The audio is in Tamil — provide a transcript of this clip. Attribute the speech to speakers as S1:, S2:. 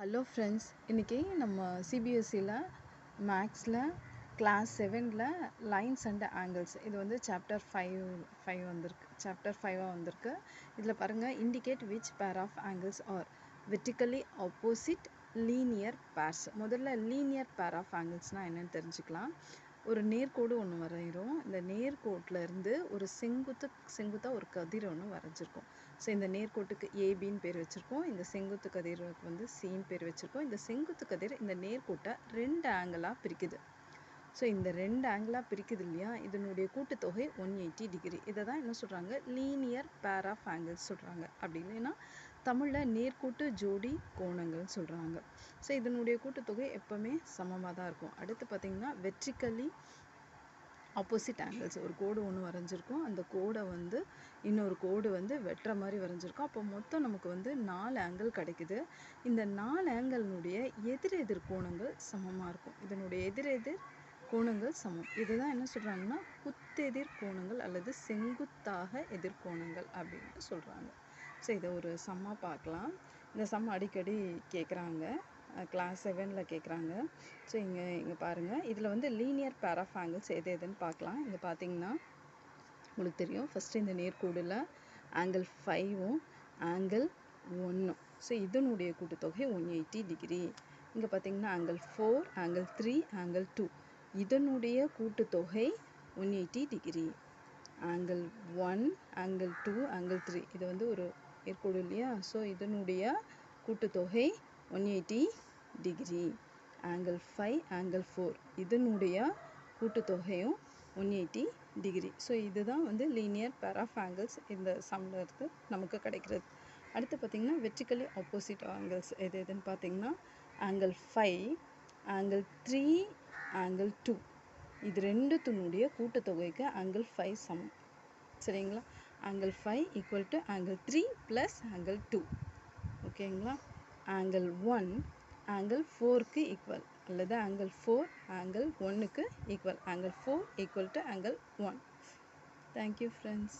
S1: ஹலோ ஃப்ரெண்ட்ஸ், இன்றைக்கி நம்ம சிபிஎஸ்சியில் மேக்ஸில் கிளாஸ் 7ல் லைன்ஸ் அண்ட் ஆங்கிள்ஸ் இது வந்து சாப்டர் 5 வந்திருக்கு. சாப்டர் 5 வந்திருக்கு. இதில் பாருங்கள், indicate which pair of angles are vertically opposite linear pairs. முதல்ல லீனியர் பேர் ஆஃப் ஆங்கிள்ஸ்னால் என்னென்னு தெரிஞ்சுக்கலாம். ஒரு நேர்கோடு ஒன்று வரைகிறோம். இந்த நேர்கோட்டில் இருந்து ஒரு செங்குத்தாக ஒரு கதிர் ஒன்று வரைஞ்சிருக்கோம். ஸோ இந்த நேர்கோட்டுக்கு ஏபின்னு பேர் வச்சுருக்கோம். இந்த செங்குத்து கதிருக்கு வந்து சின்னு பேர் வச்சுருக்கோம். இந்த செங்குத்து கதிர் இந்த நேர்கோட்டை 2 ஆங்கிளாக பிரிக்குது. ஸோ இந்த 2 ஆங்கிளாக பிரிக்குது இல்லையா, இதனுடைய கூட்டுத்தொகை 180 டிகிரி. இதை தான் என்ன சொல்கிறாங்க, லீனியர் பேர் ஆஃப் ஆங்கிள்ஸ் சொல்கிறாங்க. அப்படி இல்லைன்னா தமிழில் நேர்கோட்டு ஜோடி கோணங்கள்னு சொல்கிறாங்க. ஸோ இதனுடைய கூட்டுத்தொகை எப்போவுமே சமமாக தான் இருக்கும். அடுத்து பார்த்திங்கன்னா வெர்டிக்கலி ஆப்போசிட் ஆங்கிள்ஸ். ஒரு கோடு ஒன்று வரைஞ்சிருக்கோம். அந்த கோடை வந்து இன்னொரு கோடு வந்து வெட்டுற மாதிரி வரைஞ்சிருக்கோம். அப்போ மொத்தம் நமக்கு வந்து 4 ஆங்கிள் கிடைக்குது. இந்த 4 ஆங்கிள்னுடைய எதிர் கோணங்கள் சமமாக இருக்கும். இதனுடைய எதிர் கோணங்கள் சமம். இதுதான் என்ன சொல்கிறாங்கன்னா குத்தெதிர் கோணங்கள் அல்லது செங்குத்தாக எதிர்கோணங்கள் அப்படின்னு சொல்கிறாங்க. ஸோ இதை ஒரு சம்மாக பார்க்கலாம். இந்த சம் அடிக்கடி கேட்குறாங்க, கிளாஸ் 7ல் கேட்குறாங்க. ஸோ இங்கே பாருங்கள், இதில் வந்து லீனியர் பேர் ஆஃப் ஆங்கிள்ஸ் எதுன்னு பார்க்கலாம். இங்கே பார்த்தீங்கன்னா உங்களுக்கு தெரியும், ஃபஸ்ட்டு இந்த நேர்கோடில் ஆங்கிள் 5ம் ஆங்கிள் 1ம். ஸோ இதனுடைய கூட்டுத்தொகை 180 டிகிரி. இங்கே பார்த்தீங்கன்னா ஆங்கிள் 4, ஆங்கிள் 3, ஆங்கிள் 2 இதனுடைய கூட்டுத்தொகை 180 டிகிரி. ஆங்கிள் 1, ஆங்கிள் 2, ஆங்கிள் 3 இது வந்து ஒரு நேர்கோடு இல்லையா. ஸோ இதனுடைய கூட்டுத்தொகை 180 டிகிரி. ஆங்கிள் 5, ஆங்கிள் 4 இதனுடைய கூட்டுத்தொகையும் 180 டிகிரி. ஸோ இதுதான் வந்து லீனியர் பேர் ஆஃப் ஆங்கிள்ஸ் இந்த சம்மில் இருந்து நமக்கு கிடைக்கிறது. அடுத்து பார்த்திங்கன்னா வெர்டிக்கலி ஆப்போசிட் ஆங்கிள்ஸ் எதுன்னு பார்த்திங்கன்னா ஆங்கிள் 5, ஆங்கிள் 3, ஆங்கிள் 2 இது ரெண்டுத்தினுடைய கூட்டுத்தொகைக்கு ஆங்கிள் 5 சமம். சரிங்களா. Angle 5 equal to angle 3 plus angle 2. ஓகேங்களா. ஆங்கிள் 1 ஆங்கிள் 4க்கு ஈக்குவல் அல்லது ஆங்கிள் 4 ஆங்கிள் 1க்கு equal. Angle 4 equal to angle 1. Thank you friends.